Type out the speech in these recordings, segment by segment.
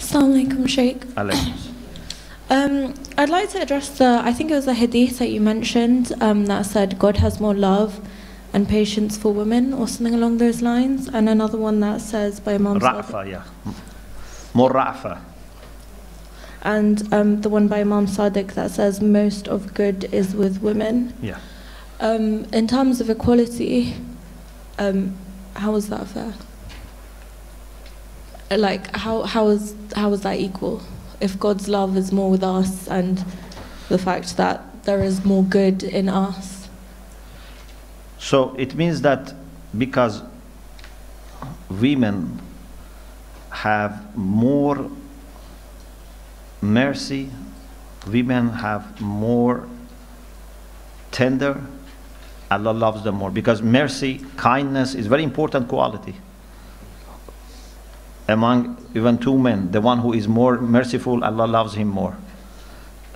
Assalamu alaikum, Sheikh. I'd like to address I think it was a hadith that you mentioned that said God has more love and patience for women or something along those lines, and another one that says by Imam Ra'fa, yeah. More Ra'fa. And the one by Imam Sadiq that says most of good is with women. Yeah. In terms of equality, how is that fair? Like, how is that equal? If God's love is more with us and the fact that there is more good in us. So it means that because women have more mercy, women have more tender, Allah loves them more. Because mercy, kindness is very important quality. Among even two men, the one who is more merciful, Allah loves him more.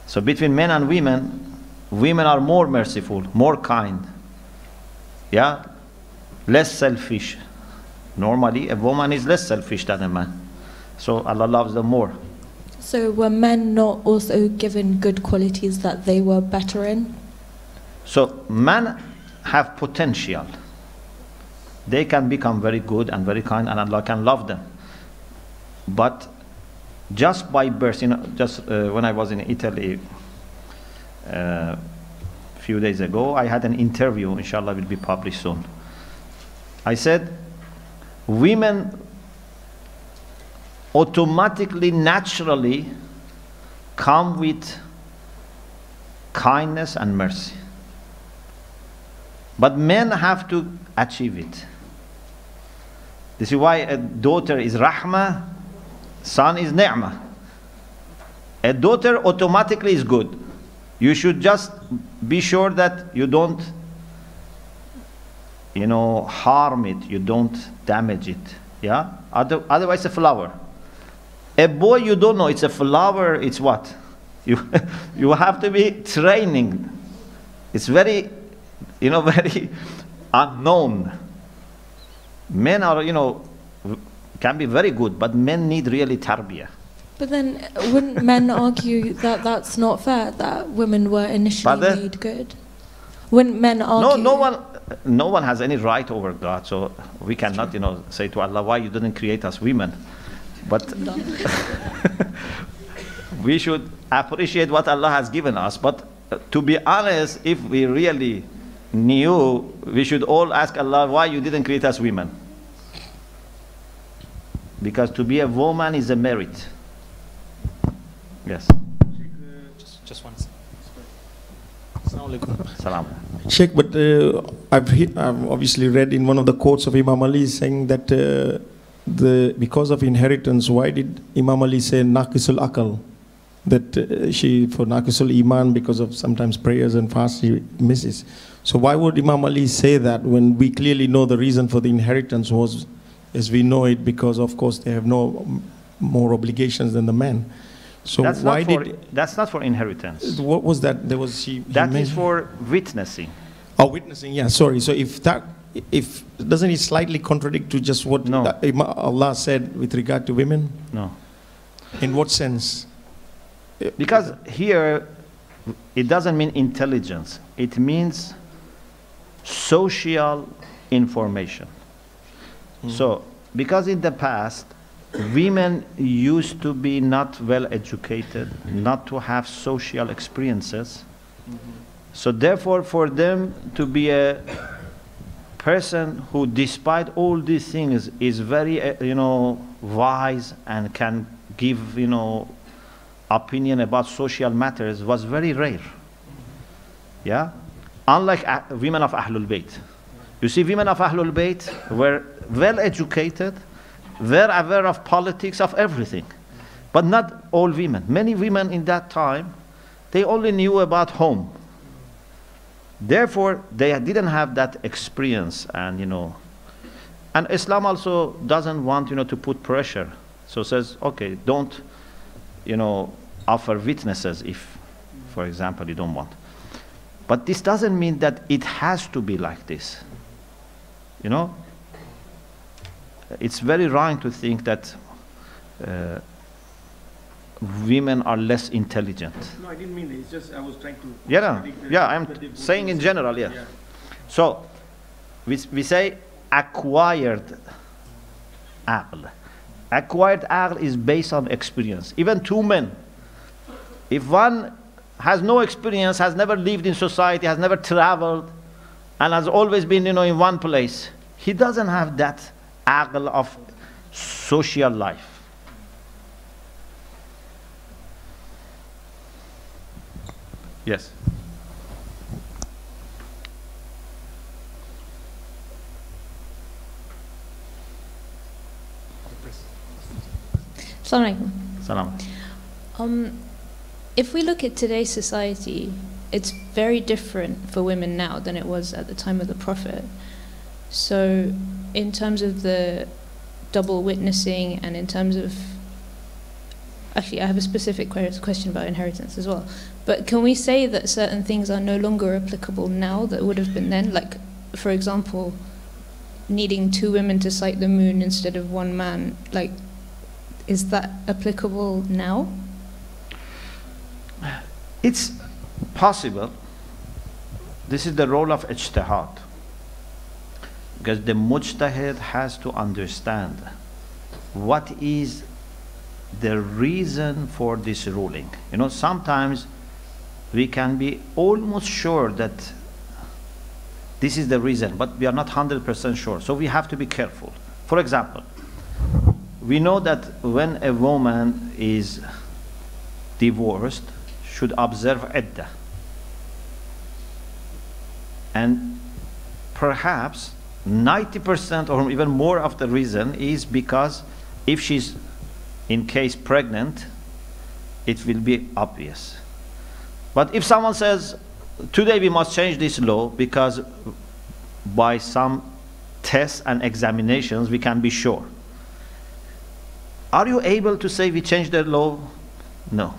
So between men and women, women are more merciful, more kind. Yeah? Less selfish. Normally, a woman is less selfish than a man. So Allah loves them more. So were men not also given good qualities that they were better in? So men have potential. They can become very good and very kind, and Allah can love them. But just by birth, when I was in Italy a few days ago, I had an interview, inshallah will be published soon. I said, women automatically, naturally come with kindness and mercy. But men have to achieve it. This is why a daughter is rahmah, son is ni'mah. A daughter automatically is good. You should just be sure that you don't, harm it, you don't damage it. Yeah? Otherwise, a flower. A boy, you don't know, it's a flower, it's what? You have to be training. It's very, very unknown. Men are, can be very good, but men need really tarbiyah. But then, wouldn't men argue that that's not fair, that women were initially made good? Wouldn't men argue? No one has any right over God, so we cannot, say to Allah, why you didn't create us women? But we should appreciate what Allah has given us. But to be honest, if we really knew, we should all ask Allah, why you didn't create us women? Because to be a woman is a merit. Yes. Just one second. Assalamu alaikum. Salam. Sheikh, but I've obviously read in one of the quotes of Imam Ali saying that because of inheritance, why did Imam Ali say naqisul akal? That for naqisul iman, because of sometimes prayers and fasts, she misses. So why would Imam Ali say that when we clearly know the reason for the inheritance was, as we know it, because of course they have no more obligations than the men. So that's not for inheritance. What was that? That is for witnessing. Oh, witnessing. Yeah. Sorry. So if doesn't it slightly contradict to just what Allah said with regard to women? No. In what sense? Because here it doesn't mean intelligence. It means social information. So because in the past women used to be not well educated, not to have social experiences. So therefore for them to be a person who despite all these things is very wise and can give opinion about social matters was very rare. Yeah, unlike women of Ahlul Bayt. You see, women of Ahlul Bayt were well educated, were aware of politics, of everything. But not all women. Many women in that time, they only knew about home. Therefore, they didn't have that experience, and and Islam also doesn't want to put pressure. So says, okay, don't offer witnesses if, for example, you don't want. But this doesn't mean that it has to be like this. It's very wrong to think that women are less intelligent. No, I didn't mean it. It's just I was trying to. Yeah, I'm saying in general, yeah. So, we say acquired aql. Acquired aql is based on experience. Even two men, if one has no experience, has never lived in society, has never traveled, and has always been, in one place, he doesn't have that aql of social life. Yes. Assalamu Salam. alaikum. If we look at today's society, it's very different for women now than it was at the time of the Prophet. So, in terms of the double witnessing and in terms of... Actually, I have a specific question about inheritance as well. But can we say that certain things are no longer applicable now that would have been then? Like, for example, needing two women to sight the moon instead of one man. Like, is that applicable now? It's possible. This is the role of ijtihad. Because the mujtahid has to understand what is the reason for this ruling. Sometimes we can be almost sure that this is the reason, but we are not 100% sure. So we have to be careful. For example, we know that when a woman is divorced, should observe iddah. And perhaps 90% or even more of the reason is because if she's in case pregnant, it will be obvious. But if someone says, today we must change this law because by some tests and examinations we can be sure. Are you able to say we changed the law? No.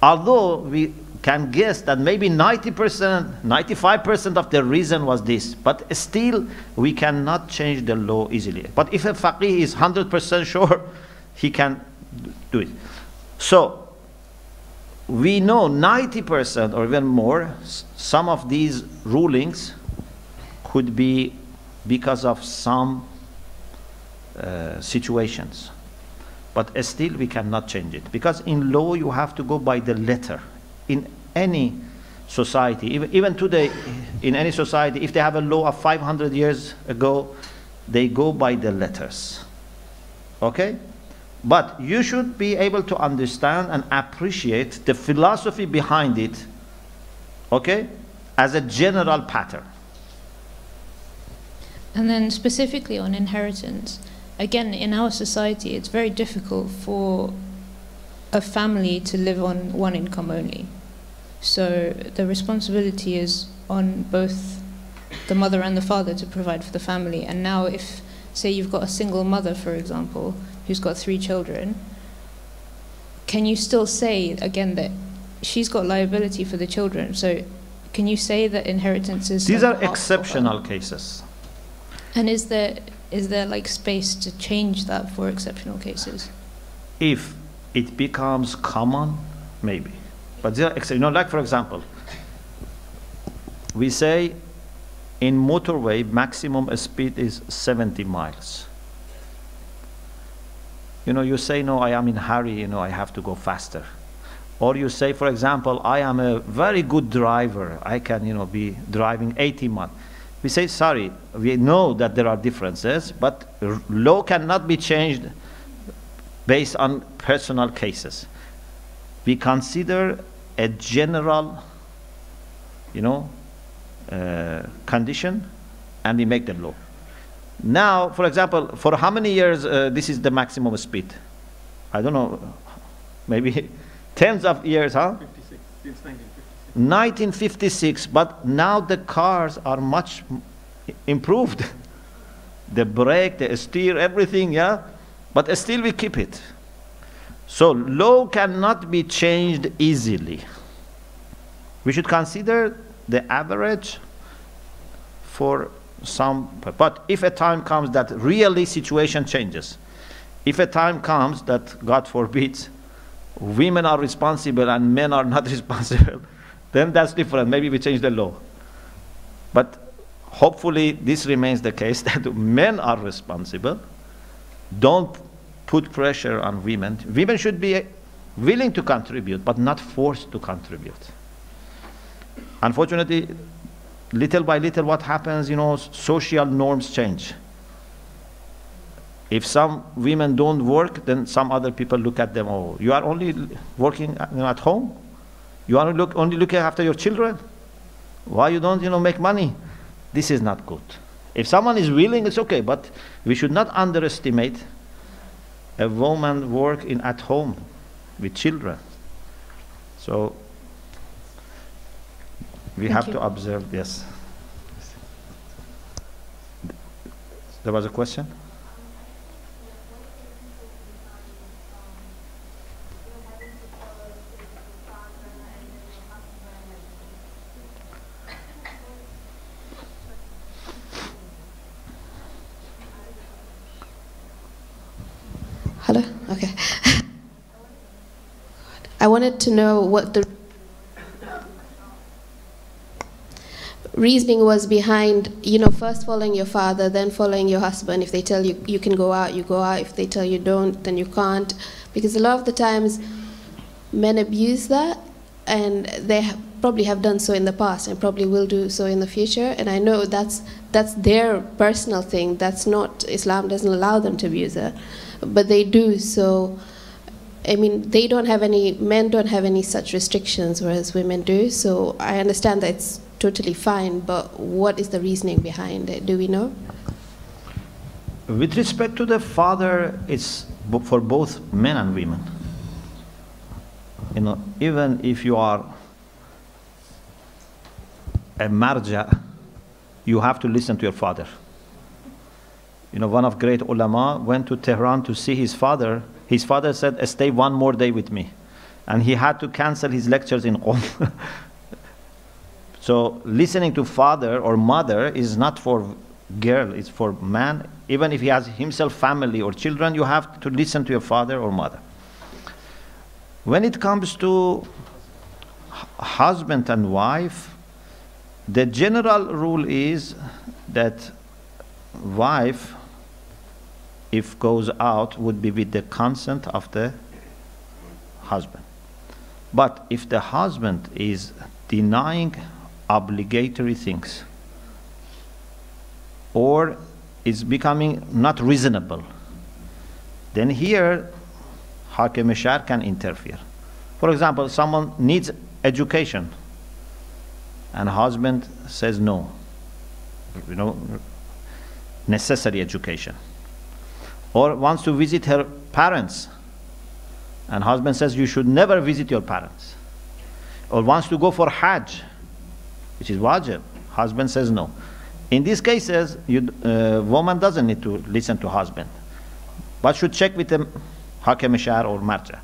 Although we can guess that maybe 90%, 95% of the reason was this, but still we cannot change the law easily. But if a faqih is 100% sure, he can do it. So we know 90% or even more, some of these rulings could be because of some situations. But still we cannot change it. Because in law you have to go by the letter. In any society, even today, in any society, if they have a law of 500 years ago, they go by the letters. Okay? But you should be able to understand and appreciate the philosophy behind it, okay, as a general pattern. And then specifically on inheritance, again, in our society, it's very difficult for a family to live on one income only. So the responsibility is on both the mother and the father to provide for the family. And now if, say, you've got a single mother, for example, who's got 3 children, can you still say, again, that she's got liability for the children? So can you say that inheritance is... These are exceptional cases. And is there like space to change that for exceptional cases? If it becomes common, maybe. But there are, like for example, we say in motorway maximum speed is 70 miles. You say, no, I am in hurry, I have to go faster. Or you say, for example, I am a very good driver, I can, be driving 80 miles. We say, sorry, we know that there are differences, but law cannot be changed based on personal cases. We consider a general, condition, and we make the law. Now, for example, for how many years this is the maximum speed? I don't know, maybe tens of years, huh? 56, since 1956. 1956, but now the cars are much improved. The brake, the steer, everything, yeah? But still we keep it. So law cannot be changed easily. We should consider the average for some, but if a time comes that really situation changes, if a time comes that, God forbids, women are responsible and men are not responsible, then that's different. Maybe we change the law. But hopefully this remains the case, that men are responsible. Don't put pressure on women. Women should be willing to contribute, but not forced to contribute. Unfortunately, little by little what happens, social norms change. If some women don't work, then some other people look at them, oh, you are only working at home? You are only looking after your children? Why you don't, make money? This is not good. If someone is willing, it's okay, but we should not underestimate a woman work at home with children. So we have to observe this. There was a question? Hello? Okay. I wanted to know what the reasoning was behind, first following your father, then following your husband. If they tell you you can go out, you go out. If they tell you don't, then you can't. Because a lot of the times men abuse that, and they probably have done so in the past and probably will do so in the future. And I know that's their personal thing. That's not, Islam doesn't allow them to abuse it. But they do. So, I mean, men don't have any such restrictions, whereas women do. So I understand that it's totally fine, but what is the reasoning behind it? Do we know? With respect to the father, it's for both men and women. Even if you are a marja, you have to listen to your father. One of great ulama went to Tehran to see his father. His father said, stay one more day with me. And he had to cancel his lectures in Qom. So listening to father or mother is not for girl, it's for man. Even if he has himself family or children, you have to listen to your father or mother. When it comes to husband and wife, the general rule is that wife, if goes out, would be with the consent of the husband. But if the husband is denying obligatory things or is becoming not reasonable, then here Hakim Shar can interfere. For example, someone needs education and husband says no, necessary education, or wants to visit her parents and husband says you should never visit your parents, or wants to go for Hajj, which is wajib, husband says no. In these cases, woman doesn't need to listen to husband, but should check with the Hakim Shar or Marja.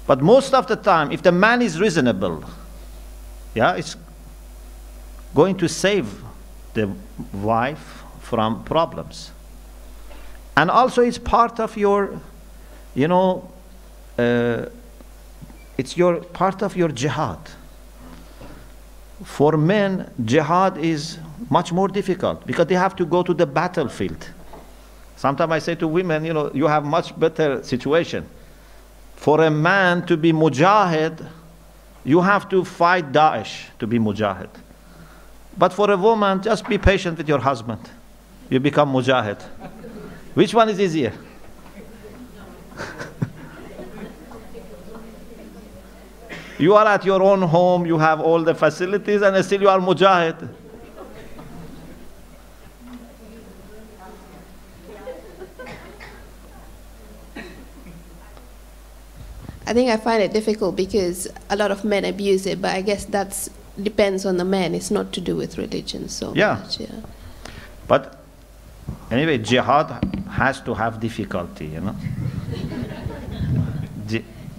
But most of the time, if the man is reasonable, it's going to save the wife from problems. And also it's part of your, it's part of your jihad. For men, jihad is much more difficult because they have to go to the battlefield. Sometimes I say to women, you have much better situation. For a man to be mujahid, you have to fight Daesh to be mujahid. But for a woman, just be patient with your husband. You become mujahid. Which one is easier? You are at your own home, you have all the facilities, and still you are mujahid. I think I find it difficult because a lot of men abuse it, but I guess that depends on the man. It's not to do with religion so much. Yeah. But anyway, jihad has to have difficulty,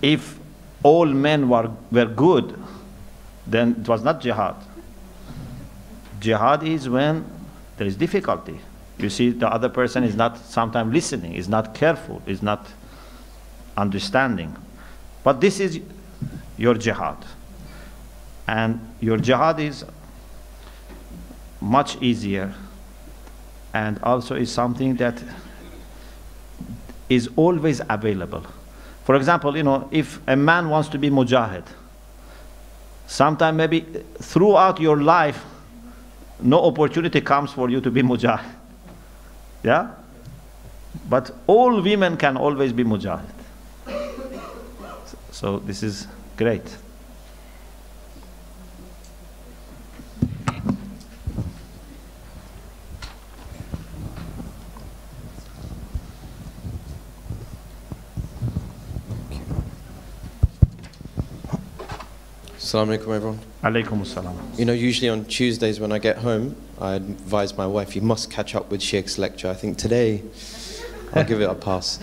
If all men were good, then it was not jihad. Jihad is when there is difficulty. You see, the other person is not sometimes listening, is not careful, is not understanding. But this is your jihad. And your jihad is much easier, and also is something that is always available. For example, you know, if a man wants to be mujahid, sometime maybe throughout your life, no opportunity comes for you to be mujahid. Yeah? But all women can always be mujahid. So this is great. Assalamu alaikum, everyone. Alaykum assalam. You know, usually on Tuesdays when I get home, I advise my wife, you must catch up with Sheikh's lecture. I think today, I'll give it a pass.